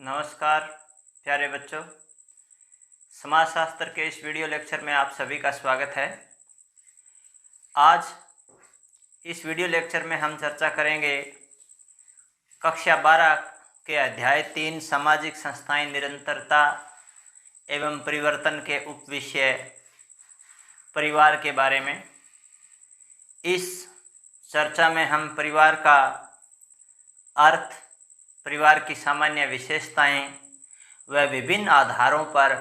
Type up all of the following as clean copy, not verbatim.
नमस्कार प्यारे बच्चों, समाजशास्त्र के इस वीडियो लेक्चर में आप सभी का स्वागत है। आज इस वीडियो लेक्चर में हम चर्चा करेंगे कक्षा 12 के अध्याय 3 सामाजिक संस्थाएं निरंतरता एवं परिवर्तन के उपविषय परिवार के बारे में। इस चर्चा में हम परिवार का अर्थ, परिवार की सामान्य विशेषताएं व विभिन्न आधारों पर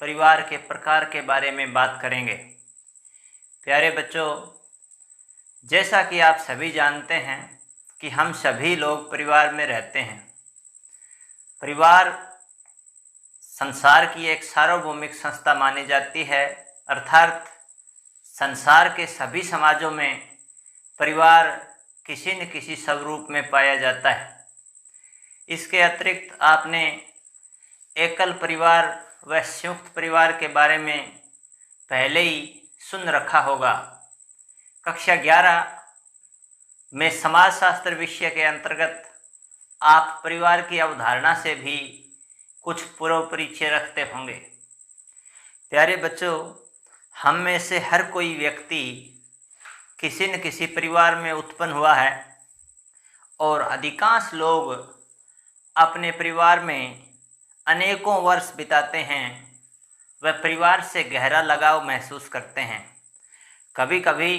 परिवार के प्रकार के बारे में बात करेंगे। प्यारे बच्चों, जैसा कि आप सभी जानते हैं कि हम सभी लोग परिवार में रहते हैं। परिवार संसार की एक सार्वभौमिक संस्था मानी जाती है, अर्थात संसार के सभी समाजों में परिवार किसी न किसी स्वरूप में पाया जाता है। इसके अतिरिक्त आपने एकल परिवार व संयुक्त परिवार के बारे में पहले ही सुन रखा होगा। कक्षा 11 में समाजशास्त्र विषय के अंतर्गत आप परिवार की अवधारणा से भी कुछ पूर्व परिचय रखते होंगे। प्यारे बच्चों, हम में से हर कोई व्यक्ति किसी न किसी परिवार में उत्पन्न हुआ है और अधिकांश लोग अपने परिवार में अनेकों वर्ष बिताते हैं। वह परिवार से गहरा लगाव महसूस करते हैं। कभी कभी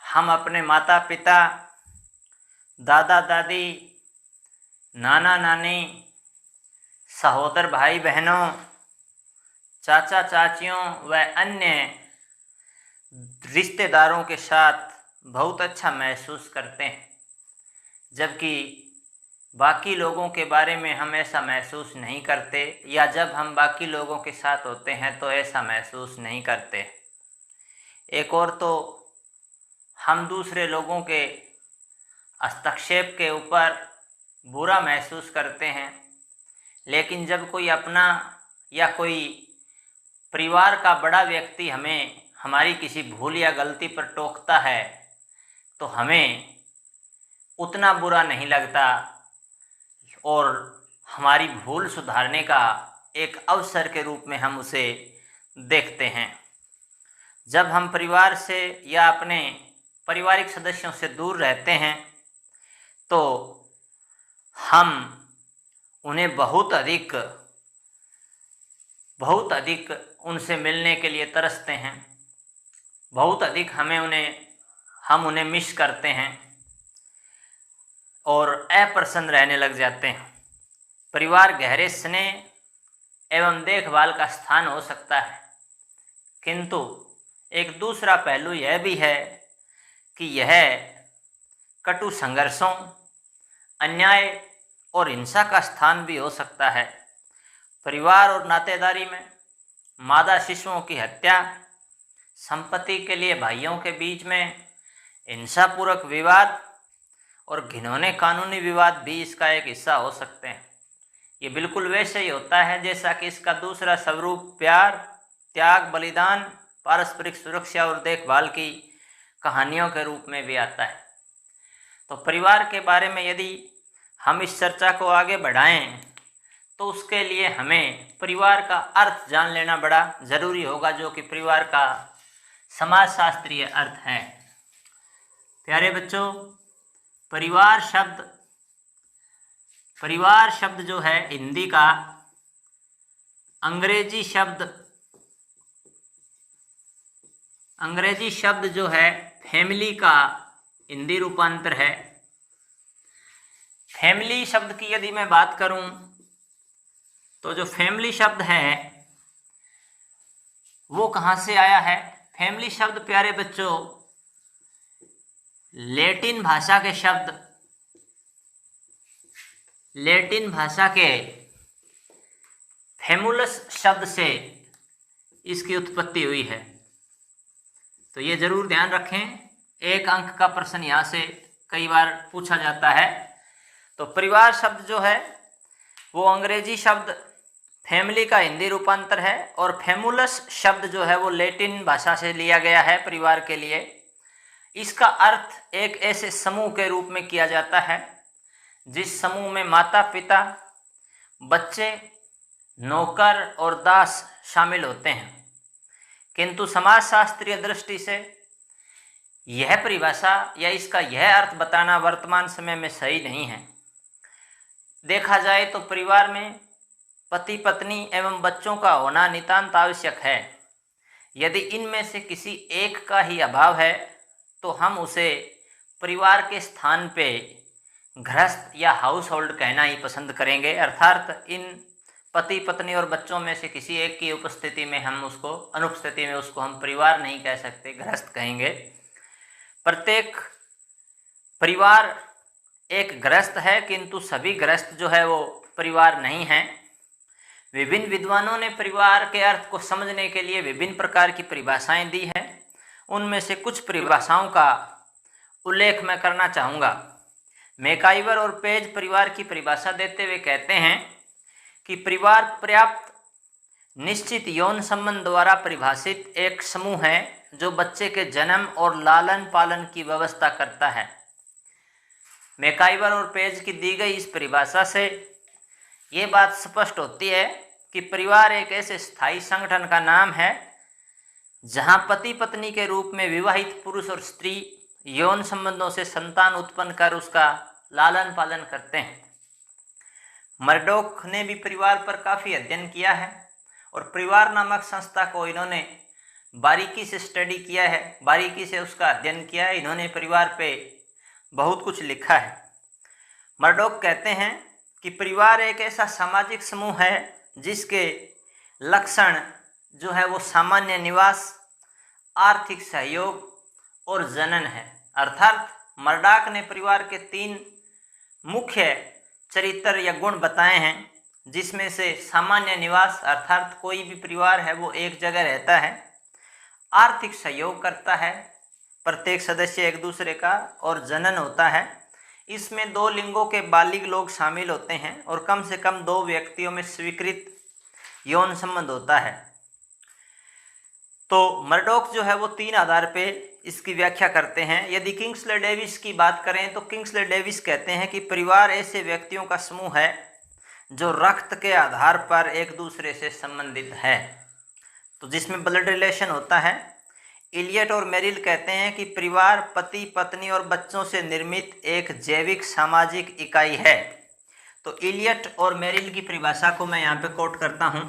हम अपने माता पिता, दादा दादी, नाना नानी, सहोदर भाई बहनों, चाचा चाचियों व अन्य रिश्तेदारों के साथ बहुत अच्छा महसूस करते हैं, जबकि बाकी लोगों के बारे में हम ऐसा महसूस नहीं करते, या जब हम बाकी लोगों के साथ होते हैं तो ऐसा महसूस नहीं करते। एक और तो हम दूसरे लोगों के हस्तक्षेप के ऊपर बुरा महसूस करते हैं, लेकिन जब कोई अपना या कोई परिवार का बड़ा व्यक्ति हमें हमारी किसी भूल या गलती पर टोकता है तो हमें उतना बुरा नहीं लगता और हमारी भूल सुधारने का एक अवसर के रूप में हम उसे देखते हैं। जब हम परिवार से या अपने पारिवारिक सदस्यों से दूर रहते हैं तो हम उन्हें बहुत अधिक उनसे मिलने के लिए तरसते हैं। बहुत अधिक हम उन्हें मिस करते हैं और अप्रसन्न रहने लग जाते हैं। परिवार गहरे स्नेह एवं देखभाल का स्थान हो सकता है, किंतु एक दूसरा पहलू यह भी है कि यह कटु संघर्षों, अन्याय और हिंसा का स्थान भी हो सकता है। परिवार और नातेदारी में मादा शिशुओं की हत्या, संपत्ति के लिए भाइयों के बीच में हिंसापूर्वक विवाद और घिनौने कानूनी विवाद भी इसका एक हिस्सा हो सकते हैं। ये बिल्कुल वैसे ही होता है जैसा कि इसका दूसरा स्वरूप प्यार, त्याग, बलिदान, पारस्परिक सुरक्षा और देखभाल की कहानियों के रूप में भी आता है। तो परिवार के बारे में यदि हम इस चर्चा को आगे बढ़ाएं तो उसके लिए हमें परिवार का अर्थ जान लेना बड़ा ज़रूरी होगा, जो कि परिवार का समाजशास्त्रीय अर्थ है। प्यारे बच्चों, परिवार शब्द जो है हिंदी का अंग्रेजी शब्द जो है फैमिली का हिंदी रूपांतर है। फैमिली शब्द की यदि मैं बात करूं तो जो फैमिली शब्द है वो कहाँ से आया है? फैमिली शब्द प्यारे बच्चों लैटिन भाषा के फैमुलस शब्द से इसकी उत्पत्ति हुई है। तो ये जरूर ध्यान रखें, एक अंक का प्रश्न यहाँ से कई बार पूछा जाता है। तो परिवार शब्द जो है वो अंग्रेजी शब्द फैमिली का हिंदी रूपांतर है और फैमुलस शब्द जो है वो लैटिन भाषा से लिया गया है परिवार के लिए। इसका अर्थ एक ऐसे समूह के रूप में किया जाता है जिस समूह में माता पिता, बच्चे, नौकर और दास शामिल होते हैं। किंतु समाजशास्त्रीय दृष्टि से यह परिभाषा या इसका यह अर्थ बताना वर्तमान समय में सही नहीं है। देखा जाए तो परिवार में पति पत्नी एवं बच्चों का होना नितांत आवश्यक है। यदि इनमें से किसी एक का ही अभाव है तो हम उसे परिवार के स्थान पे गृहस्थ या हाउस होल्ड कहना ही पसंद करेंगे। अर्थात इन पति पत्नी और बच्चों में से किसी एक की उपस्थिति में अनुपस्थिति में उसको हम परिवार नहीं कह सकते, गृहस्थ कहेंगे। प्रत्येक परिवार एक गृहस्थ है, किंतु सभी गृहस्थ जो है वो परिवार नहीं हैं। विभिन्न विद्वानों ने परिवार के अर्थ को समझने के लिए विभिन्न प्रकार की परिभाषाएं दी हैं। उनमें से कुछ परिभाषाओं का उल्लेख मैं करना चाहूँगा। मैकाइवर और पेज परिवार की परिभाषा देते हुए कहते हैं कि परिवार पर्याप्त निश्चित यौन संबंध द्वारा परिभाषित एक समूह है जो बच्चे के जन्म और लालन पालन की व्यवस्था करता है। मैकाइवर और पेज की दी गई इस परिभाषा से ये बात स्पष्ट होती है कि परिवार एक ऐसे स्थायी संगठन का नाम है जहां पति पत्नी के रूप में विवाहित पुरुष और स्त्री यौन संबंधों से संतान उत्पन्न कर उसका लालन पालन करते हैं। मर्डॉक ने भी परिवार पर काफ़ी अध्ययन किया है और परिवार नामक संस्था को इन्होंने बारीकी से स्टडी किया है, बारीकी से उसका अध्ययन किया है। इन्होंने परिवार पे बहुत कुछ लिखा है। मर्डॉक कहते हैं कि परिवार एक ऐसा सामाजिक समूह है जिसके लक्षण जो है वो सामान्य निवास, आर्थिक सहयोग और जनन है। अर्थात मर्डॉक ने परिवार के 3 मुख्य चरित्र या गुण बताए हैं, जिसमें से सामान्य निवास अर्थात कोई भी परिवार है वो एक जगह रहता है, आर्थिक सहयोग करता है प्रत्येक सदस्य एक दूसरे का, और जनन होता है। इसमें 2 लिंगों के बालिग लोग शामिल होते हैं और कम से कम 2 व्यक्तियों में स्वीकृत यौन संबंध होता है। तो मर्डॉक जो है वो 3 आधार पे इसकी व्याख्या करते हैं। यदि किंग्सले डेविस की बात करें तो किंग्सले डेविस कहते हैं कि परिवार ऐसे व्यक्तियों का समूह है जो रक्त के आधार पर एक दूसरे से संबंधित है, तो जिसमें ब्लड रिलेशन होता है। इलियट और मेरिल कहते हैं कि परिवार पति पत्नी और बच्चों से निर्मित एक जैविक सामाजिक इकाई है। तो इलियट और मेरिल की परिभाषा को मैं यहाँ पे कोट करता हूँ।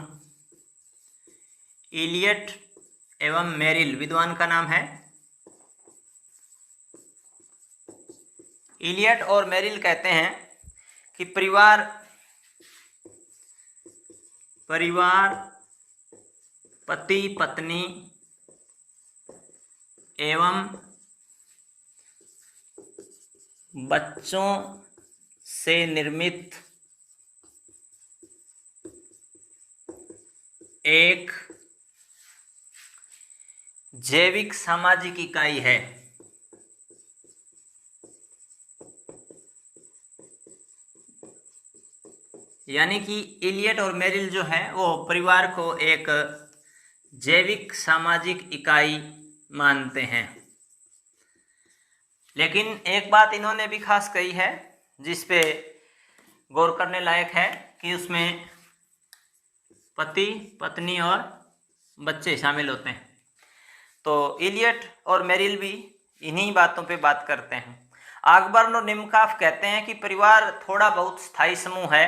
इलियट एवं मेरिल विद्वान का नाम है। इलियट और मेरिल कहते हैं कि परिवार पति पत्नी एवं बच्चों से निर्मित एक जैविक सामाजिक इकाई है। यानी कि इलियट और मेरिल जो है वो परिवार को एक जैविक सामाजिक इकाई मानते हैं। लेकिन एक बात इन्होंने भी खास कही है जिस पे गौर करने लायक है कि उसमें पति पत्नी और बच्चे शामिल होते हैं। तो इलियट और मेरिल भी इन्हीं बातों पे बात करते हैं। आकबर्न और निमकाफ कहते हैं कि परिवार थोड़ा बहुत स्थायी समूह है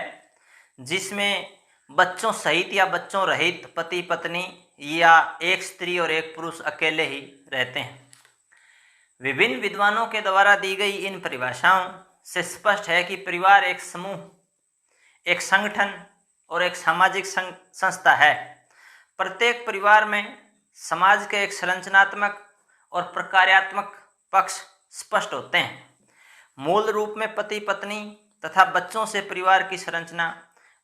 जिसमें बच्चों सहित या बच्चों रहित पति पत्नी या एक स्त्री और एक पुरुष अकेले ही रहते हैं। विभिन्न विद्वानों के द्वारा दी गई इन परिभाषाओं से स्पष्ट है कि परिवार एक समूह, एक संगठन और एक सामाजिक संस्था है। प्रत्येक परिवार में समाज के एक संरचनात्मक और प्रकार्यात्मक पक्ष स्पष्ट होते हैं। मूल रूप में पति पत्नी तथा बच्चों से परिवार की संरचना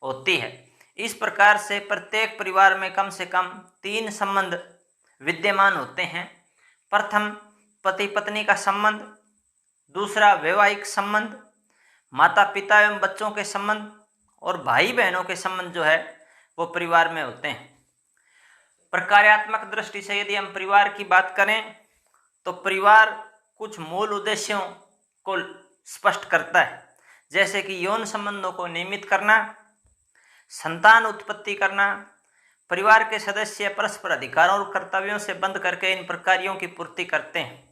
होती है। इस प्रकार से प्रत्येक परिवार में कम से कम 3 संबंध विद्यमान होते हैं। प्रथम पति पत्नी का संबंध, दूसरा वैवाहिक संबंध, माता पिता एवं बच्चों के संबंध, और भाई बहनों के संबंध जो है वो परिवार में होते हैं। प्रकार्यात्मक दृष्टि से यदि हम परिवार की बात करें तो परिवार कुछ मूल उद्देश्यों को स्पष्ट करता है, जैसे कि यौन संबंधों को नियमित करना, संतान उत्पत्ति करना, परिवार के सदस्य परस्पर अधिकारों और कर्तव्यों से बंध करके इन प्रकारों की पूर्ति करते हैं।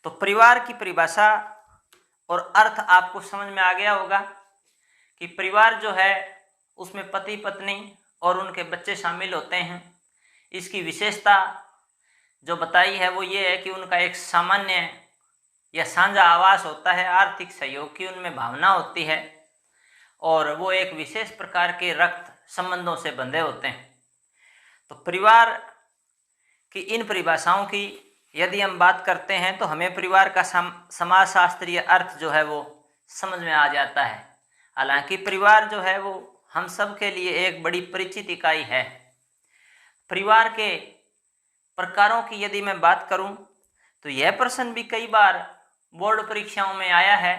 तो परिवार की परिभाषा और अर्थ आपको समझ में आ गया होगा कि परिवार जो है उसमें पति पत्नी और उनके बच्चे शामिल होते हैं। इसकी विशेषता जो बताई है वो ये है कि उनका एक सामान्य या साझा आवास होता है, आर्थिक सहयोग की उनमें भावना होती है और वो एक विशेष प्रकार के रक्त संबंधों से बंधे होते हैं। तो परिवार की इन परिभाषाओं की यदि हम बात करते हैं तो हमें परिवार का समाजशास्त्रीय अर्थ जो है वो समझ में आ जाता है। हालांकि परिवार जो है वो हम सब के लिए एक बड़ी परिचित इकाई है। परिवार के प्रकारों की यदि मैं बात करूं तो यह प्रश्न भी कई बार बोर्ड परीक्षाओं में आया है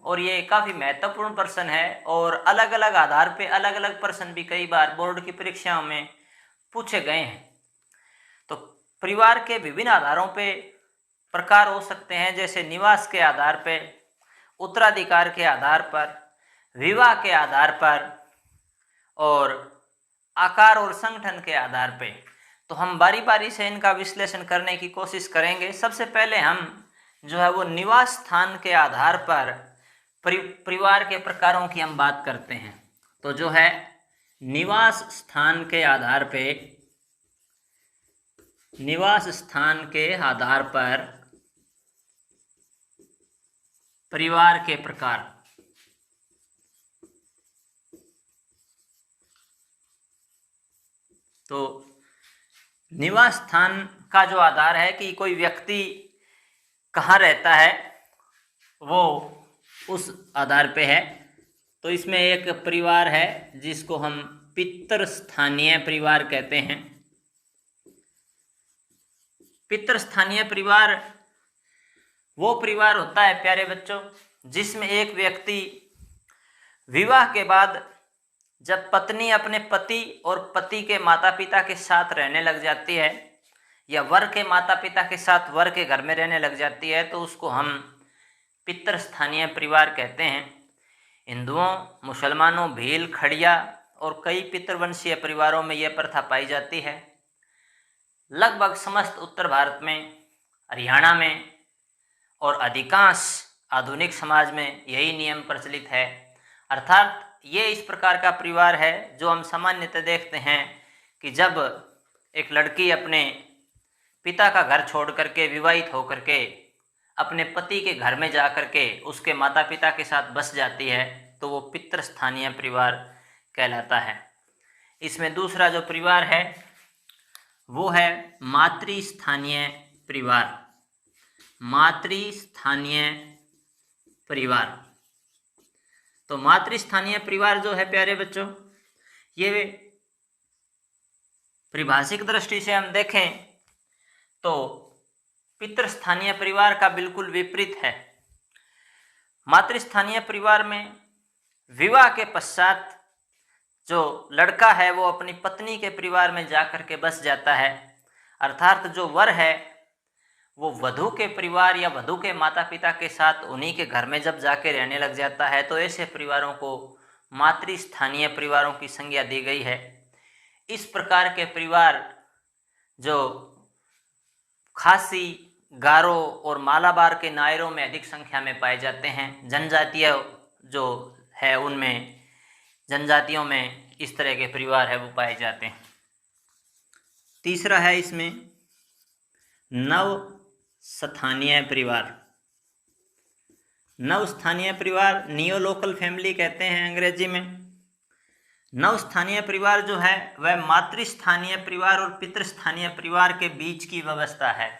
और ये काफ़ी महत्वपूर्ण प्रश्न है और अलग अलग आधार पे अलग अलग प्रश्न भी कई बार बोर्ड की परीक्षाओं में पूछे गए हैं। तो परिवार के विभिन्न आधारों पे प्रकार हो सकते हैं, जैसे निवास के आधार पे, उत्तराधिकार के आधार पर, विवाह के आधार पर और आकार और संगठन के आधार पे। तो हम बारी बारी से इनका विश्लेषण करने की कोशिश करेंगे। सबसे पहले हम जो है वो निवास स्थान के आधार पर परिवार के प्रकारों की हम बात करते हैं। तो जो है निवास स्थान के आधार पे, निवास स्थान के आधार पर परिवार के प्रकार। तो निवास स्थान का जो आधार है कि कोई व्यक्ति कहाँ रहता है वो उस आधार पे है। तो इसमें एक परिवार है जिसको हम पितृस्थानीय परिवार कहते हैं। पितृस्थानीय परिवार वो परिवार होता है प्यारे बच्चों जिसमें एक व्यक्ति विवाह के बाद जब पत्नी अपने पति और पति के माता पिता के साथ रहने लग जाती है या वर के माता पिता के साथ वर के घर में रहने लग जाती है तो उसको हम पितृस्थानीय परिवार कहते हैं। हिंदुओं, मुसलमानों, भील, खड़िया और कई पितृवंशीय परिवारों में यह प्रथा पाई जाती है। लगभग समस्त उत्तर भारत में, हरियाणा में और अधिकांश आधुनिक समाज में यही नियम प्रचलित है। अर्थात ये इस प्रकार का परिवार है जो हम सामान्यतः देखते हैं कि जब एक लड़की अपने पिता का घर छोड़ करके विवाहित होकर के अपने पति के घर में जा करके उसके माता पिता के साथ बस जाती है तो वो पितृस्थानीय परिवार कहलाता है। इसमें दूसरा जो परिवार है वो है मातृस्थानीय परिवार। मातृस्थानीय परिवार। तो मातृस्थानीय परिवार जो है प्यारे बच्चों, ये परिभाषिक दृष्टि से हम देखें तो पितृस्थानीय परिवार का बिल्कुल विपरीत है। मातृस्थानीय परिवार में विवाह के पश्चात जो लड़का है वो अपनी पत्नी के परिवार में जाकर के बस जाता है। अर्थात जो वर है वो वधू के परिवार या वधू के माता पिता के साथ उन्हीं के घर में जब जाके रहने लग जाता है तो ऐसे परिवारों को मातृस्थानीय परिवारों की संज्ञा दी गई है। इस प्रकार के परिवार जो खासी, गारो और मालाबार के नायरों में अधिक संख्या में पाए जाते हैं। जनजातीय जो है उनमें, जनजातियों में इस तरह के परिवार है वो पाए जाते हैं। तीसरा है इसमें नव स्थानीय परिवार। नव स्थानीय परिवार नियो लोकल फैमिली कहते हैं अंग्रेजी में। नव स्थानीय परिवार जो है वह मातृस्थानीय परिवार और पितृस्थानीय परिवार के बीच की व्यवस्था है।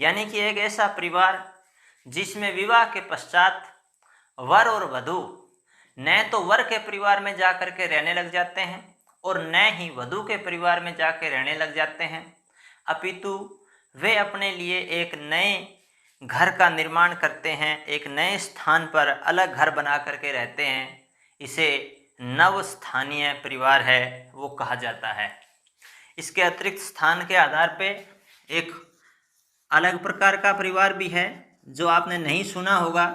यानी कि एक ऐसा परिवार जिसमें विवाह के पश्चात वर और वधू न तो वर के परिवार में जाकर के रहने लग जाते हैं और न ही वधू के परिवार में जाकर रहने लग जाते हैं, अपितु वे अपने लिए एक नए घर का निर्माण करते हैं, एक नए स्थान पर अलग घर बना करके रहते हैं। इसे नव स्थानीय परिवार है वो कहा जाता है। इसके अतिरिक्त स्थान के आधार पे एक अलग प्रकार का परिवार भी है जो आपने नहीं सुना होगा,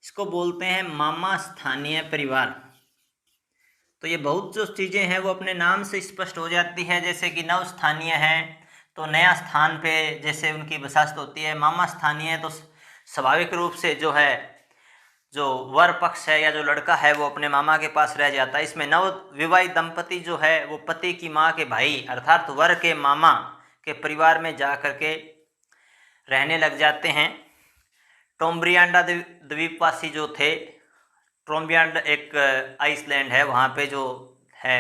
इसको बोलते हैं मामा स्थानीय परिवार। तो तो ये बहुत जो चीज़ें हैं वो अपने नाम से स्पष्ट हो जाती है। जैसे कि नव स्थानीय है तो नया स्थान पे जैसे उनकी विशेषता होती है। मामा स्थानीय है तो स्वाभाविक रूप से जो है जो वर पक्ष है या जो लड़का है वो अपने मामा के पास रह जाता है। इसमें नव विवाहित दंपति जो है वो पति की माँ के भाई अर्थात वर के मामा के परिवार में जा करके रहने लग जाते हैं। टोम्ब्रियांडा द्वीपवासी जो थे, टोम्ब्रियांडा एक आइसलैंड है, वहाँ पे जो है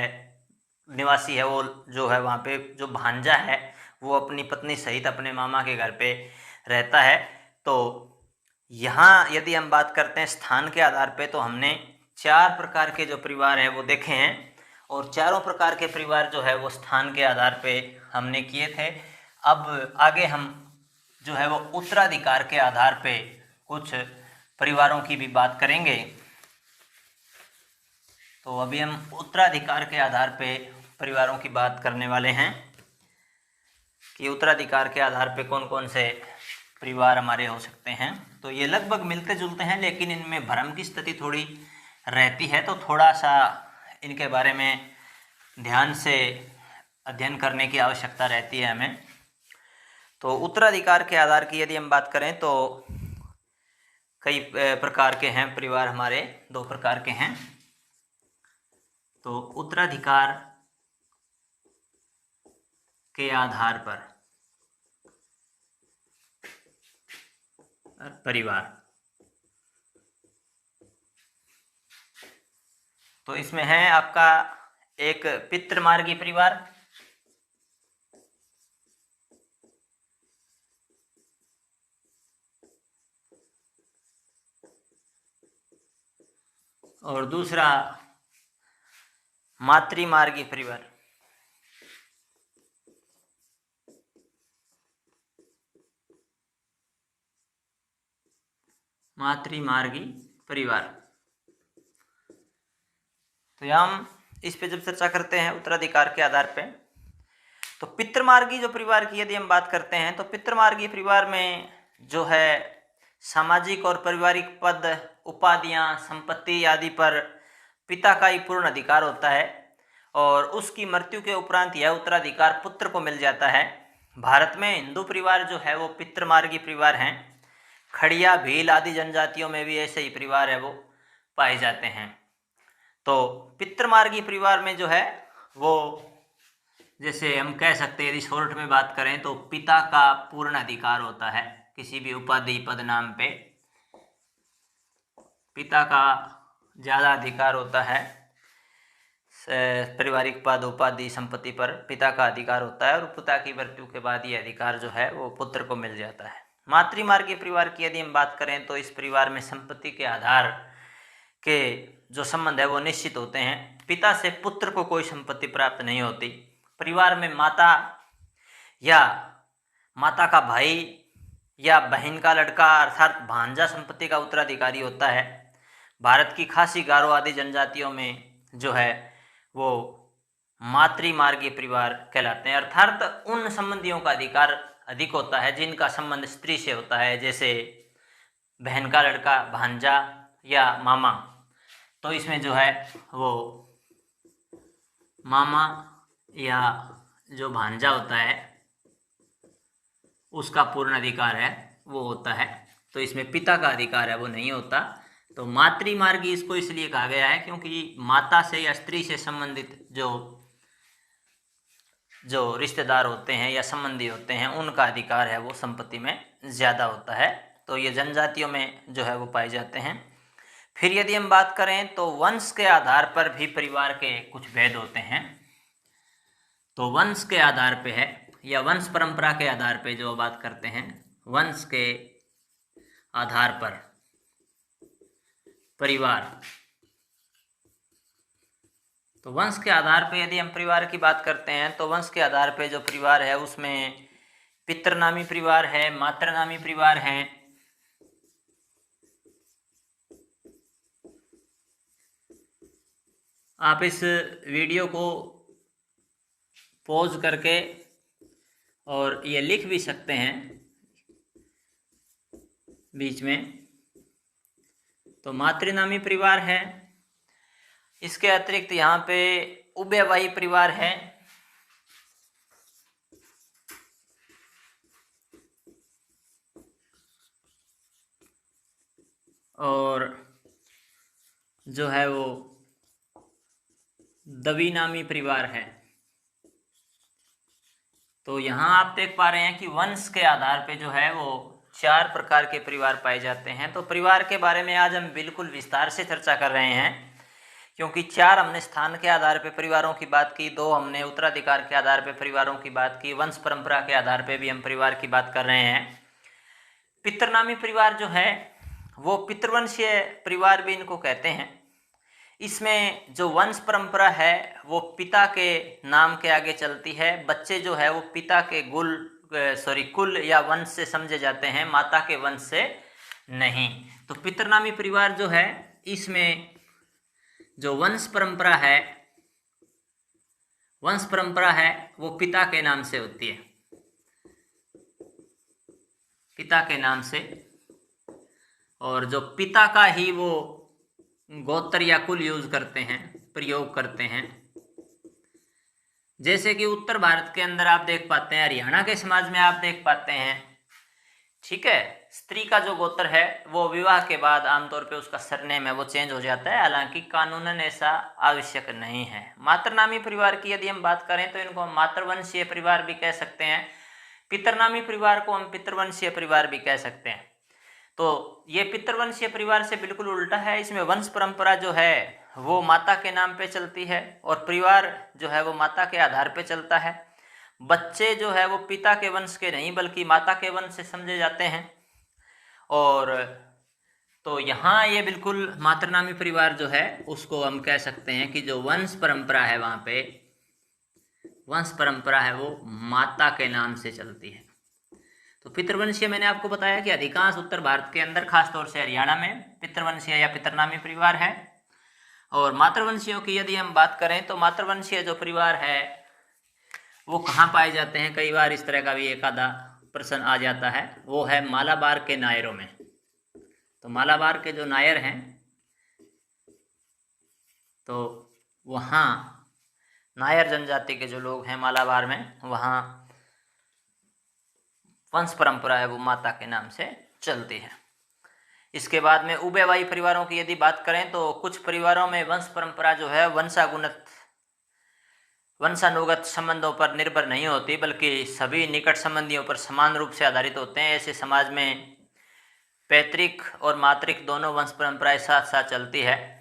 निवासी है वो जो है वहाँ पे जो भांजा है वो अपनी पत्नी सहित अपने मामा के घर पे रहता है। तो यहाँ यदि हम बात करते हैं स्थान के आधार पे तो हमने 4 प्रकार के जो परिवार हैं वो देखे हैं और चारों प्रकार के परिवार जो है वो स्थान के आधार पे हमने किए थे। अब आगे हम जो है वो उत्तराधिकार के आधार पे कुछ परिवारों की भी बात करेंगे। तो अभी हम उत्तराधिकार के आधार पे परिवारों की बात करने वाले हैं कि उत्तराधिकार के आधार पे कौन कौन से परिवार हमारे हो सकते हैं। तो ये लगभग मिलते जुलते हैं लेकिन इनमें भ्रम की स्थिति थोड़ी रहती है, तो थोड़ा सा इनके बारे में ध्यान से अध्ययन करने की आवश्यकता रहती है हमें। तो उत्तराधिकार के आधार की यदि हम बात करें तो कई प्रकार के हैं परिवार हमारे, 2 प्रकार के हैं। तो उत्तराधिकार के आधार पर परिवार, तो इसमें है आपका एक पितृमार्गी परिवार, और दूसरा मातृमार्गी परिवार। मातृमार्गी परिवार। तो यहाँ हम इस पे जब चर्चा करते हैं उत्तराधिकार के आधार पे, तो पितृमार्गी जो परिवार की यदि हम बात करते हैं तो पितृमार्गी परिवार में जो है सामाजिक और पारिवारिक पद, उपाधियां, संपत्ति आदि पर पिता का ही पूर्ण अधिकार होता है और उसकी मृत्यु के उपरांत यह उत्तराधिकार पुत्र को मिल जाता है। भारत में हिंदू परिवार जो है वो पितृमार्गी परिवार हैं। खड़िया, भील आदि जनजातियों में भी ऐसे ही परिवार है वो पाए जाते हैं। तो पितृमार्गी परिवार में जो है वो जैसे हम कह सकते हैं यदि शॉर्ट में बात करें तो पिता का पूर्ण अधिकार होता है किसी भी उपाधि पद नाम पे। पिता का ज़्यादा अधिकार होता है पारिवारिक पद, उपाधि, संपत्ति पर पिता का अधिकार होता है और पिता की मृत्यु के बाद ये अधिकार जो है वो पुत्र को मिल जाता है। मातृमार्गी परिवार की यदि हम बात करें तो इस परिवार में संपत्ति के आधार के जो संबंध है वो निश्चित होते हैं। पिता से पुत्र को कोई संपत्ति प्राप्त नहीं होती। परिवार में माता या माता का भाई या बहन का लड़का अर्थात भांजा संपत्ति का उत्तराधिकारी होता है। भारत की खासी, गारो आदि जनजातियों में जो है वो मातृमार्गी परिवार कहलाते हैं, अर्थात उन संबंधियों का अधिकार अधिक होता है जिनका संबंध स्त्री से होता है, जैसे बहन का लड़का, भांजा या मामा। तो इसमें जो है वो मामा या जो भांजा होता है उसका पूर्ण अधिकार है वो होता है। तो इसमें पिता का अधिकार है वो नहीं होता। तो मातृमार्गी इसको इसलिए कहा गया है क्योंकि माता से या स्त्री से संबंधित जो रिश्तेदार होते हैं या संबंधी होते हैं उनका अधिकार है वो संपत्ति में ज़्यादा होता है। तो ये जनजातियों में जो है वो पाए जाते हैं। फिर यदि हम बात करें तो वंश के आधार पर भी परिवार के कुछ भेद होते हैं। तो वंश के आधार पे है या वंश परंपरा के आधार पे जो बात करते हैं, वंश के आधार पर परिवार। तो वंश के आधार पे यदि हम परिवार की बात करते हैं तो वंश के आधार पे जो परिवार है उसमें पितृनामी परिवार है, मातृनामी परिवार है। आप इस वीडियो को पॉज करके और ये लिख भी सकते हैं बीच में। तो मातृनामी परिवार है, इसके अतिरिक्त यहाँ पे उभयवाही परिवार है, और जो है वो द्विनामी परिवार है। तो यहाँ आप देख पा रहे हैं कि वंश के आधार पे जो है वो 4 प्रकार के परिवार पाए जाते हैं। तो परिवार के बारे में आज हम बिल्कुल विस्तार से चर्चा कर रहे हैं, क्योंकि 4 हमने स्थान के आधार पे परिवारों की बात की, 2 हमने उत्तराधिकार के आधार पे परिवारों की बात की, वंश परंपरा के आधार पे भी हम परिवार की बात कर रहे हैं। पितृनामी परिवार जो है वो पितृवंशीय परिवार भी इनको कहते हैं। इसमें जो वंश परंपरा है वो पिता के नाम के आगे चलती है। बच्चे जो है वो पिता के कुल या वंश से समझे जाते हैं, माता के वंश से नहीं। तो पितृनामी परिवार जो है इसमें जो वंश परंपरा है वो पिता के नाम से होती है, पिता के नाम से, और जो पिता का ही वो गोत्र या कुल यूज करते हैं, प्रयोग करते हैं। जैसे कि उत्तर भारत के अंदर आप देख पाते हैं, हरियाणा के समाज में आप देख पाते हैं, ठीक है, स्त्री का जो गोत्र है वो विवाह के बाद आमतौर पे उसका सरनेम है वो चेंज हो जाता है, हालांकि कानूनन ऐसा आवश्यक नहीं है। मातृनामी परिवार की यदि हम बात करें तो इनको हम मातृवंशीय परिवार भी कह सकते हैं, पितृनामी परिवार को हम पितृवंशीय परिवार भी कह सकते हैं। तो ये पितृवंशीय परिवार से बिल्कुल उल्टा है। इसमें वंश परंपरा जो है वो माता के नाम पे चलती है और परिवार जो है वो माता के आधार पे चलता है। बच्चे जो है वो पिता के वंश के नहीं बल्कि माता के वंश से समझे जाते हैं। और तो यहाँ ये बिल्कुल मातृनामी परिवार जो है उसको हम कह सकते हैं कि जो वंश परंपरा है वहाँ पे वंश परंपरा है वो माता के नाम से चलती है। तो पितृवंशीय मैंने आपको बताया कि अधिकांश उत्तर भारत के अंदर खासतौर से हरियाणा में पितृवंशीय या पितृनामी परिवार है। और मातृवंशियों की यदि हम बात करें तो मातृवंशीय जो परिवार है वो कहाँ पाए जाते हैं, कई बार इस तरह का भी एक आधा प्रश्न आ जाता है, वो है मालाबार के नायरों में। तो मालाबार के जो नायर हैं तो वहाँ नायर जनजाति के जो लोग हैं मालाबार में, वहाँ वंश परंपरा है वो माता के नाम से चलती है। इसके बाद में उभयवाही परिवारों की यदि बात करें तो कुछ परिवारों में वंश परंपरा जो है वंशानुगत संबंधों पर निर्भर नहीं होती, बल्कि सभी निकट संबंधियों पर समान रूप से आधारित होते हैं। ऐसे समाज में पैतृक और मातृक दोनों वंश परंपराएं साथ साथ चलती है।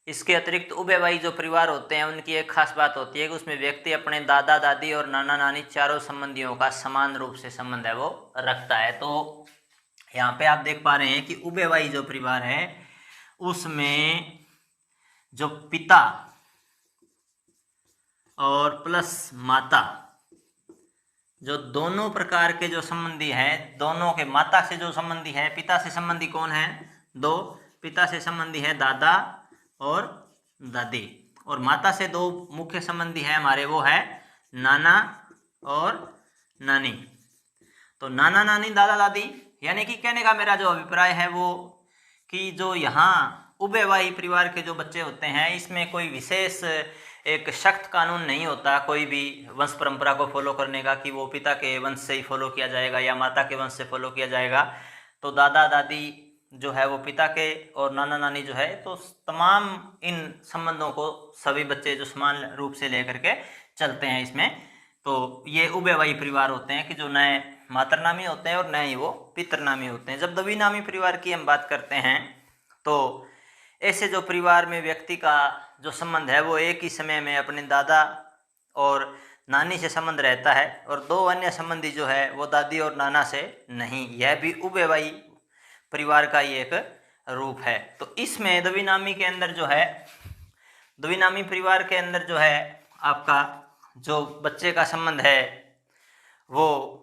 इसके अतिरिक्त उभयवाही जो परिवार होते हैं उनकी एक खास बात होती है कि उसमें व्यक्ति अपने दादा दादी और नाना नानी चारों संबंधियों का समान रूप से संबंध है वो रखता है। तो यहाँ पे आप देख पा रहे हैं कि उभयवाही जो परिवार है उसमें जो पिता और प्लस माता, जो दोनों प्रकार के जो संबंधी हैं, दोनों के माता से जो संबंधी है, पिता से संबंधी कौन है, 2, पिता से संबंधी है दादा और दादी, और माता से 2 मुख्य संबंधी है हमारे, वो है नाना और नानी। तो नाना नानी दादा दादी, यानी कि कहने का मेरा जो अभिप्राय है वो कि जो यहाँ उभयवाही परिवार के जो बच्चे होते हैं इसमें कोई विशेष एक सख्त कानून नहीं होता कोई भी वंश परंपरा को फॉलो करने का कि वो पिता के वंश से ही फॉलो किया जाएगा या माता के वंश से फॉलो किया जाएगा। तो दादा दादी जो है वो पिता के और नाना नानी जो है, तो तमाम इन संबंधों को सभी बच्चे जो समान रूप से लेकर के चलते हैं इसमें। तो ये उभयवाही परिवार होते हैं कि जो नए मातृनामी होते हैं और नए ही वो पितृनामी होते हैं। जब द्विनामी परिवार की हम बात करते हैं तो ऐसे जो परिवार में व्यक्ति का जो संबंध है वो एक ही समय में अपने दादा और नानी से संबंध रहता है और 2 अन्य संबंधी जो है वो दादी और नाना से नहीं। यह भी उभयवाही परिवार का ही एक रूप है। तो इसमें द्विनामी के अंदर जो है, द्विनामी परिवार के अंदर जो है आपका जो बच्चे का संबंध है वो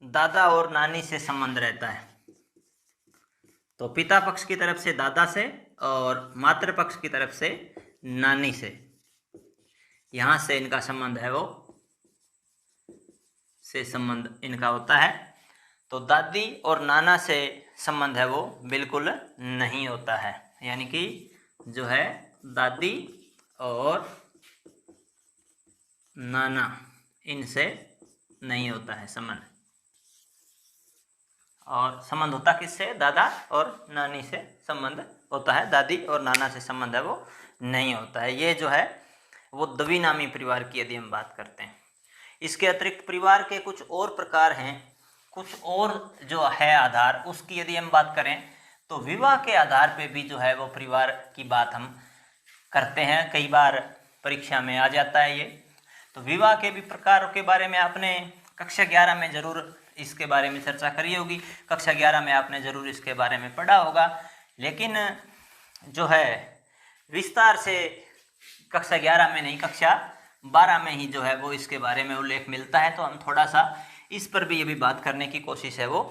दादा और नानी से संबंध रहता है। तो पिता पक्ष की तरफ से दादा से और मातृ पक्ष की तरफ से नानी से, यहाँ से इनका संबंध है वो से संबंध इनका होता है। तो दादी और नाना से संबंध है वो बिल्कुल नहीं होता है, यानी कि जो है दादी और नाना इनसे नहीं होता है संबंध। और संबंध होता किससे? दादा और नानी से संबंध होता है, दादी और नाना से संबंध है वो नहीं होता है। ये जो है वो द्विनामी परिवार की यदि हम बात करते हैं। इसके अतिरिक्त परिवार के कुछ और प्रकार हैं, कुछ और जो है आधार, उसकी यदि हम बात करें तो विवाह के आधार पे भी जो है वो परिवार की बात हम करते हैं। कई बार परीक्षा में आ जाता है ये। तो विवाह के भी प्रकारों के बारे में आपने कक्षा 11 में जरूर इसके बारे में चर्चा करी होगी, कक्षा 11 में आपने जरूर इसके बारे में पढ़ा होगा, लेकिन जो है विस्तार से कक्षा 11 में नहीं, कक्षा 12 में ही जो है वो इसके बारे में उल्लेख मिलता है। तो हम थोड़ा सा इस पर भी ये भी बात करने की कोशिश है वो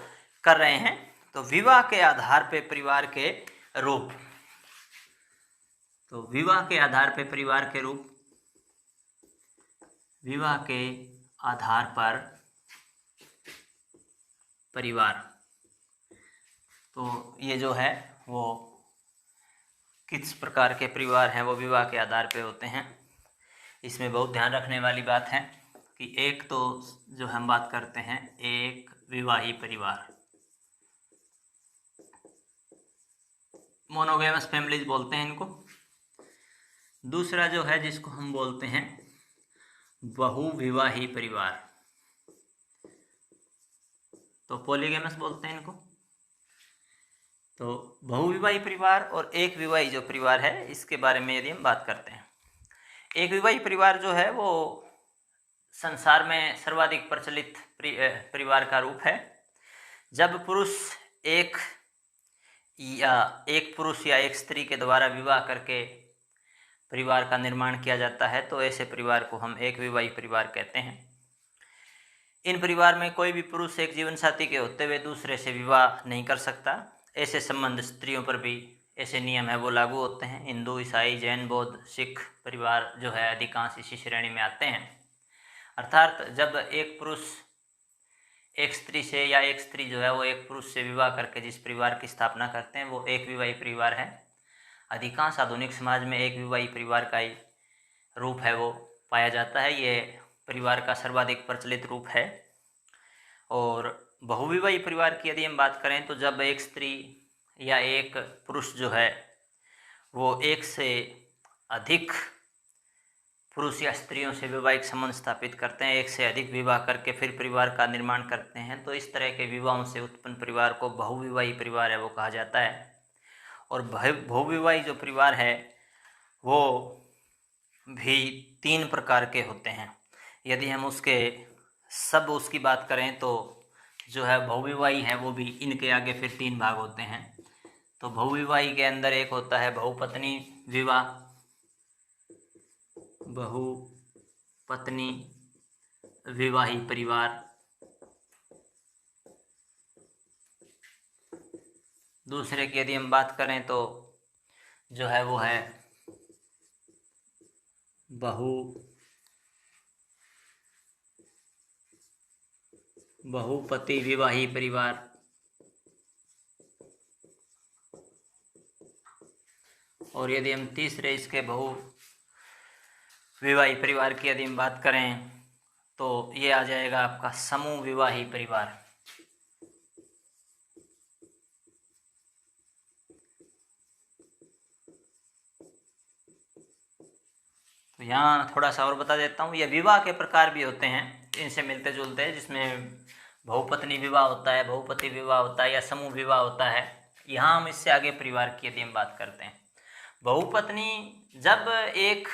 कर रहे हैं। तो विवाह के आधार पे परिवार के रूप, तो विवाह के आधार पे परिवार के रूप, विवाह के आधार पर परिवार, तो ये जो है वो किस प्रकार के परिवार हैं वो विवाह के आधार पे होते हैं। इसमें बहुत ध्यान रखने वाली बात है कि एक तो जो हम बात करते हैं एक विवाही परिवार, मोनोगेमस फैमिलीज बोलते हैं इनको। दूसरा जो है जिसको हम बोलते हैं बहुविवाही परिवार, तो पॉलीगेमस बोलते हैं इनको। तो बहुविवाही परिवार और एक विवाही जो परिवार है इसके बारे में यदि हम बात करते हैं, एक विवाही परिवार जो है वो संसार में सर्वाधिक प्रचलित परिवार का रूप है। जब एक पुरुष या एक स्त्री के द्वारा विवाह करके परिवार का निर्माण किया जाता है तो ऐसे परिवार को हम एक विवाही परिवार कहते हैं। इन परिवार में कोई भी पुरुष एक जीवन साथी के होते हुए दूसरे से विवाह नहीं कर सकता। ऐसे संबंध स्त्रियों पर भी ऐसे नियम है वो लागू होते हैं। हिंदू, ईसाई, जैन, बौद्ध, सिख परिवार जो है अधिकांश इसी श्रेणी में आते हैं। अर्थात जब एक पुरुष एक स्त्री से या एक स्त्री जो है वो एक पुरुष से विवाह करके जिस परिवार की स्थापना करते हैं वो एक विवाही परिवार है। अधिकांश आधुनिक समाज में एक विवाही परिवार का ही रूप है वो पाया जाता है। ये परिवार का सर्वाधिक प्रचलित रूप है। और बहुविवाही परिवार की यदि हम बात करें तो जब एक स्त्री या एक पुरुष जो है वो एक से अधिक पुरुष या स्त्रियों से वैवाहिक संबंध स्थापित करते हैं, एक से अधिक विवाह करके फिर परिवार का निर्माण करते हैं, तो इस तरह के विवाहों से उत्पन्न परिवार को बहुविवाही परिवार है वो कहा जाता है। और बहुविवाही जो परिवार है वो भी 3 प्रकार के होते हैं। यदि हम उसकी बात करें तो जो है बहुविवाही है वो भी इनके आगे फिर 3 भाग होते हैं। तो बहुविवाही के अंदर एक होता है बहुपत्नी विवाह, बहुपत्नी विवाही परिवार। दूसरे की यदि हम बात करें तो जो है वो है बहुपति विवाही परिवार। और यदि हम तीसरे इसके बहुविवाही परिवार की यदि हम बात करें तो ये आ जाएगा आपका समूह विवाही परिवार। तो यहाँ थोड़ा सा और बता देता हूँ, ये विवाह के प्रकार भी होते हैं इनसे मिलते जुलते हैं, जिसमें बहुपत्नी विवाह होता है, बहुपति विवाह होता है या समूह विवाह होता है। यहाँ हम इससे आगे परिवार की यदि हम बात करते हैं, बहुपत्नी जब एक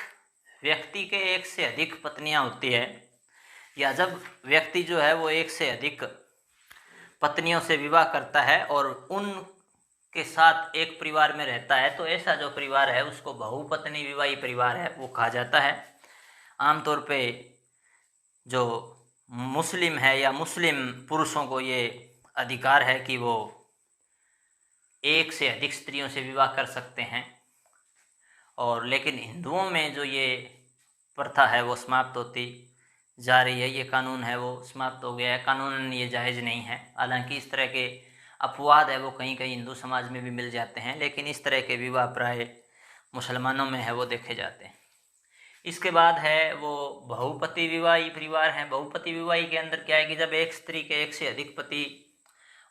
व्यक्ति के एक से अधिक पत्नियां होती है या जब व्यक्ति जो है वो एक से अधिक पत्नियों से विवाह करता है और उनके साथ एक परिवार में रहता है, तो ऐसा जो परिवार है उसको बहुपत्नी विवाही परिवार है वो कहा जाता है। आमतौर पे जो मुस्लिम है या मुस्लिम पुरुषों को ये अधिकार है कि वो एक से अधिक स्त्रियों से विवाह कर सकते हैं। और लेकिन हिंदुओं में जो ये प्रथा है वो समाप्त होती जा रही है, ये कानून है वो समाप्त हो गया है, कानून ये जायज़ नहीं है। हालांकि इस तरह के अपवाद है वो कहीं कहीं हिंदू समाज में भी मिल जाते हैं, लेकिन इस तरह के विवाह प्राय मुसलमानों में है वो देखे जाते हैं। इसके बाद है वो बहुपति विवाही परिवार है। बहुपति विवाही के अंदर क्या है कि जब एक स्त्री के एक से अधिक पति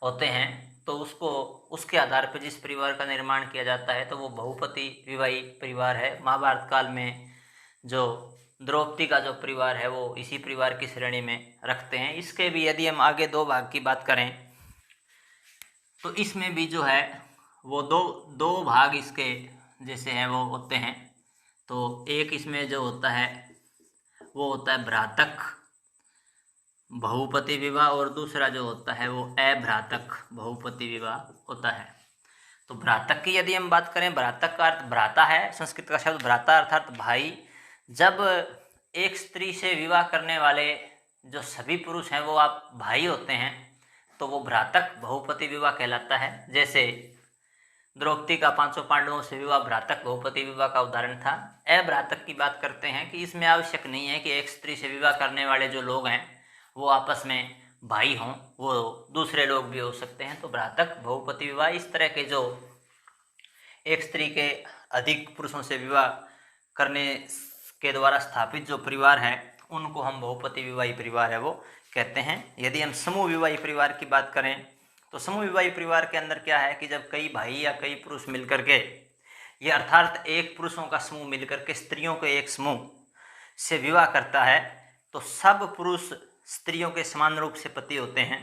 होते हैं तो उसको उसके आधार पर जिस परिवार का निर्माण किया जाता है तो वो बहुपति विवाही परिवार है। महाभारत काल में जो द्रौपदी का जो परिवार है वो इसी परिवार की श्रेणी में रखते हैं। इसके भी यदि हम आगे दो भाग की बात करें तो इसमें भी जो है वो दो भाग इसके जैसे हैं वो होते हैं। तो एक इसमें जो होता है वो होता है भ्रातक बहुपति विवाह और दूसरा जो होता है वो अभ्रातक बहुपति विवाह होता है। तो भ्रातक की यदि हम बात करें, भ्रातक का अर्थ भ्राता है, संस्कृत का शब्द भ्राता अर्थात भाई। जब एक स्त्री से विवाह करने वाले जो सभी पुरुष हैं वो आप भाई होते हैं तो वो भ्रातक बहुपति विवाह कहलाता है। जैसे द्रौपदी का पांचों पांडवों से विवाह भ्रातक बहुपति विवाह का उदाहरण था। अभ्रातक की बात करते हैं कि इसमें आवश्यक नहीं है कि एक स्त्री से विवाह करने वाले जो लोग हैं वो आपस में भाई हों, वो दूसरे लोग भी हो सकते हैं। तो भ्रातक बहुपति विवाह इस तरह के जो एक स्त्री के अधिक पुरुषों से विवाह करने के द्वारा स्थापित जो परिवार है उनको हम बहुपति विवाही परिवार है वो कहते हैं। यदि हम समूह विवाही परिवार की बात करें तो समूह विवाही परिवार के अंदर क्या है कि जब कई भाई या कई पुरुष मिलकर के ये अर्थात एक पुरुषों का समूह मिलकर के स्त्रियों के एक समूह से विवाह करता है तो सब पुरुष स्त्रियों के समान रूप से पति होते हैं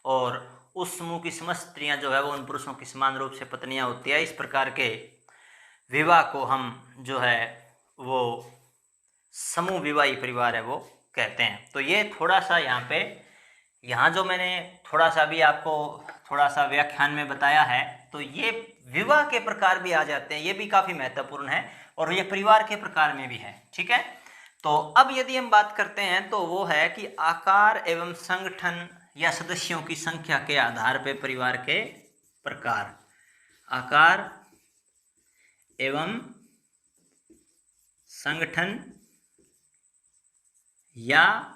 और उस समूह की समस्त स्त्रियां जो है वो उन पुरुषों की समान रूप से पत्नियां होती है। इस प्रकार के विवाह को हम जो है वो समूह विवाही परिवार है वो कहते हैं। तो ये थोड़ा सा यहाँ जो मैंने थोड़ा सा भी आपको थोड़ा सा व्याख्यान में बताया है तो ये विवाह के प्रकार भी आ जाते हैं, ये भी काफ़ी महत्वपूर्ण है और ये परिवार के प्रकार में भी है। ठीक है, तो अब यदि हम बात करते हैं तो वो है कि आकार एवं संगठन या सदस्यों की संख्या के आधार पर परिवार के प्रकार। आकार एवं संगठन या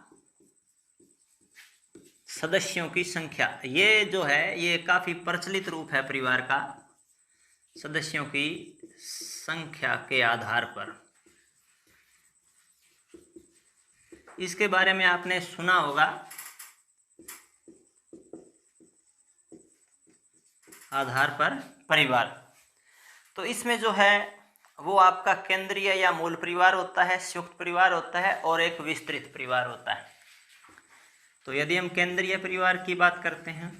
सदस्यों की संख्या, ये जो है ये काफ़ी प्रचलित रूप है परिवार का। सदस्यों की संख्या के आधार पर, इसके बारे में आपने सुना होगा। आधार पर परिवार, तो इसमें जो है वो आपका केंद्रीय या मूल परिवार होता है, संयुक्त परिवार होता है और एक विस्तृत परिवार होता है। तो यदि हम केंद्रीय परिवार की बात करते हैं,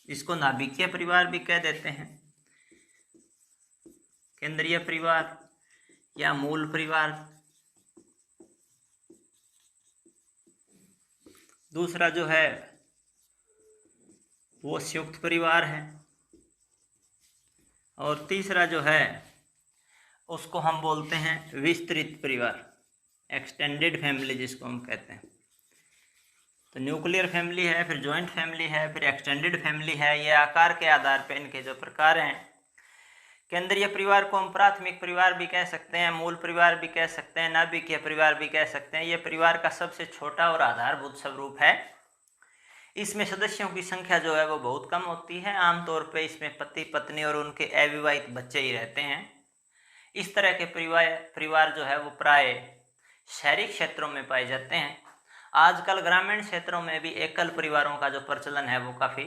इसको नाभिकीय परिवार भी कह देते हैं, केंद्रीय परिवार या मूल परिवार। दूसरा जो है वो संयुक्त परिवार है और तीसरा जो है उसको हम बोलते हैं विस्तृत परिवार, एक्सटेंडेड फैमिली जिसको हम कहते हैं। तो न्यूक्लियर फैमिली है, फिर जॉइंट फैमिली है, फिर एक्सटेंडेड फैमिली है। ये आकार के आधार पर इनके जो प्रकार हैं, केंद्रीय परिवार को हम प्राथमिक परिवार भी कह सकते हैं, मूल परिवार भी कह सकते हैं, नाभिकीय परिवार भी कह सकते हैं। ये परिवार का सबसे छोटा और आधारभूत स्वरूप है। इसमें सदस्यों की संख्या जो है वो बहुत कम होती है। आमतौर पे इसमें पति पत्नी और उनके अविवाहित बच्चे ही रहते हैं। इस तरह के परिवार जो है वो प्राय शहरी क्षेत्रों में पाए जाते हैं। आजकल ग्रामीण क्षेत्रों में भी एकल परिवारों का जो प्रचलन है वो काफ़ी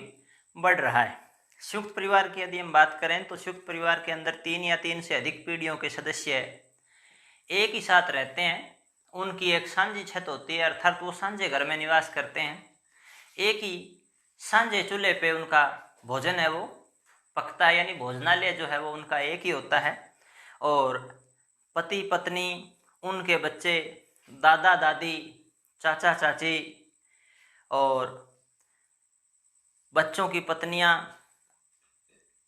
बढ़ रहा है। संयुक्त परिवार की यदि हम बात करें तो संयुक्त परिवार के अंदर 3 या 3 से अधिक पीढ़ियों के सदस्य एक ही साथ रहते हैं। उनकी एक साझी छत होती है, अर्थात वो साझे घर में निवास करते हैं। एक ही साझे चूल्हे पे उनका भोजन है वो पकता है, यानी भोजनालय जो है वो उनका एक ही होता है। और पति पत्नी, उनके बच्चे, दादा दादी, चाचा चाची और बच्चों की पत्नियां,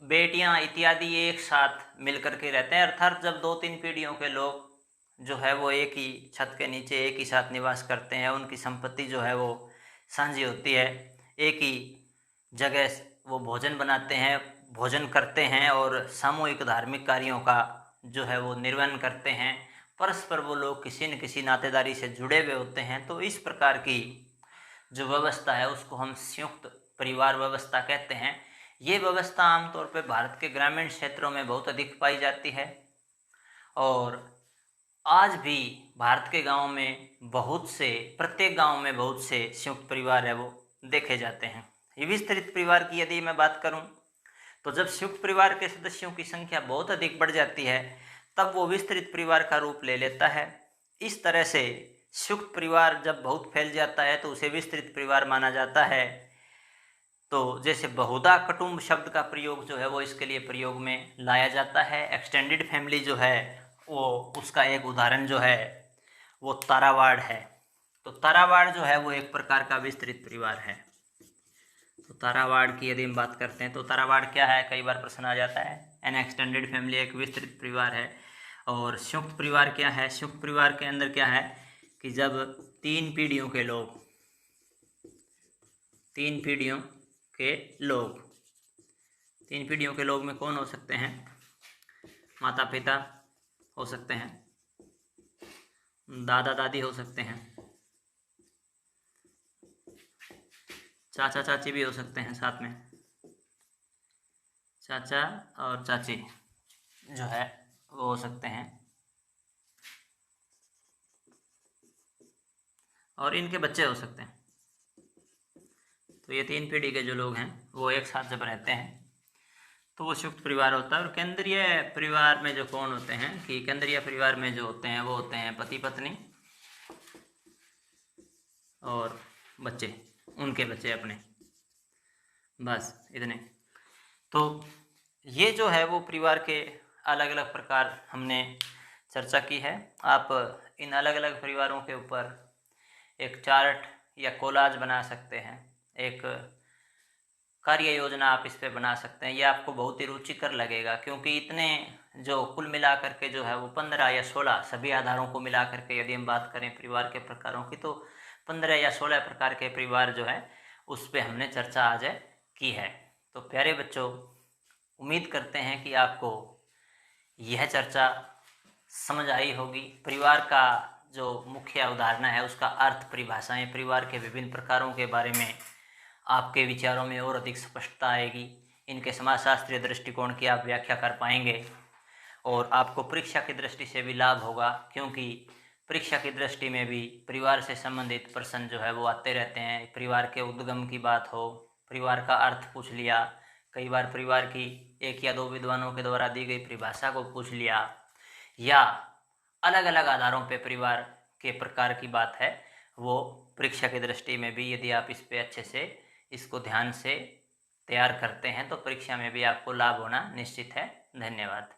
बेटियां इत्यादि एक साथ मिलकर के रहते हैं। अर्थात जब 2-3 पीढ़ियों के लोग जो है वो एक ही छत के नीचे एक ही साथ निवास करते हैं, उनकी संपत्ति जो है वो साझी होती है, एक ही जगह वो भोजन बनाते हैं, भोजन करते हैं और सामूहिक धार्मिक कार्यों का जो है वो निर्वहन करते हैं। परस्पर वो लोग किसी न किसी नातेदारी से जुड़े हुए होते हैं। तो इस प्रकार की जो व्यवस्था है उसको हम संयुक्त परिवार व्यवस्था कहते हैं। ये व्यवस्था आमतौर पर भारत के ग्रामीण क्षेत्रों में बहुत अधिक पाई जाती है। और आज भी भारत के गाँव में प्रत्येक गाँव में बहुत से संयुक्त परिवार है वो देखे जाते हैं। विस्तृत परिवार की यदि मैं बात करूं तो जब संयुक्त परिवार के सदस्यों की संख्या बहुत अधिक बढ़ जाती है तब वो विस्तृत परिवार का रूप ले लेता है। इस तरह से संयुक्त परिवार जब बहुत फैल जाता है तो उसे विस्तृत परिवार माना जाता है। तो जैसे बहुधा कुटुंब शब्द का प्रयोग जो है वो इसके लिए प्रयोग में लाया जाता है। एक्सटेंडेड फैमिली जो है वो उसका एक उदाहरण जो है वो तारावाड़ है। तो तारावाड़ जो है वो एक प्रकार का विस्तृत परिवार है। तो तारावाड़ की यदि हम बात करते हैं तो तारावाड़ क्या है, कई बार प्रश्न आ जाता है। एन एक्सटेंडेड फैमिली एक विस्तृत परिवार है। और संयुक्त परिवार क्या है? संयुक्त परिवार के अंदर क्या है कि जब तीन पीढ़ियों के लोग में कौन हो सकते हैं? माता पिता हो सकते हैं, दादा दादी हो सकते हैं, चाचा चाची भी हो सकते हैं, साथ में चाचा और चाची जो है वो हो सकते हैं, और इनके बच्चे हो सकते हैं। तो ये तीन पीढ़ी के जो लोग हैं वो एक साथ जब रहते हैं तो वो संयुक्त परिवार होता है। और केंद्रीय परिवार में जो कौन होते हैं कि केंद्रीय परिवार में जो होते हैं वो होते हैं पति पत्नी और बच्चे, उनके बच्चे अपने, बस इतने। तो ये जो है वो परिवार के अलग अलग प्रकार हमने चर्चा की है। आप इन अलग अलग परिवारों के ऊपर एक चार्ट या कोलाज बना सकते हैं, एक कार्य योजना आप इस पे बना सकते हैं। ये आपको बहुत ही रुचिकर लगेगा क्योंकि इतने जो कुल मिला करके जो है वो 15 या 16 सभी आधारों को मिला करके यदि हम बात करें परिवार के प्रकारों की तो 15 या 16 प्रकार के परिवार जो है उस पे हमने चर्चा आज की है। तो प्यारे बच्चों, उम्मीद करते हैं कि आपको यह चर्चा समझ आई होगी। परिवार का जो मुख्य अवधारणा है उसका अर्थ, परिभाषाएं, परिवार के विभिन्न प्रकारों के बारे में आपके विचारों में और अधिक स्पष्टता आएगी। इनके समाजशास्त्रीय दृष्टिकोण की आप व्याख्या कर पाएंगे और आपको परीक्षा की दृष्टि से भी लाभ होगा क्योंकि परीक्षा की दृष्टि में भी परिवार से संबंधित प्रश्न जो है वो आते रहते हैं। परिवार के उद्गम की बात हो, परिवार का अर्थ पूछ लिया, कई बार परिवार की एक या दो विद्वानों के द्वारा दी गई परिभाषा को पूछ लिया, या अलग अलग आधारों पे परिवार के प्रकार की बात है वो परीक्षा की दृष्टि में भी यदि आप इस पे अच्छे से इसको ध्यान से तैयार करते हैं तो परीक्षा में भी आपको लाभ होना निश्चित है। धन्यवाद।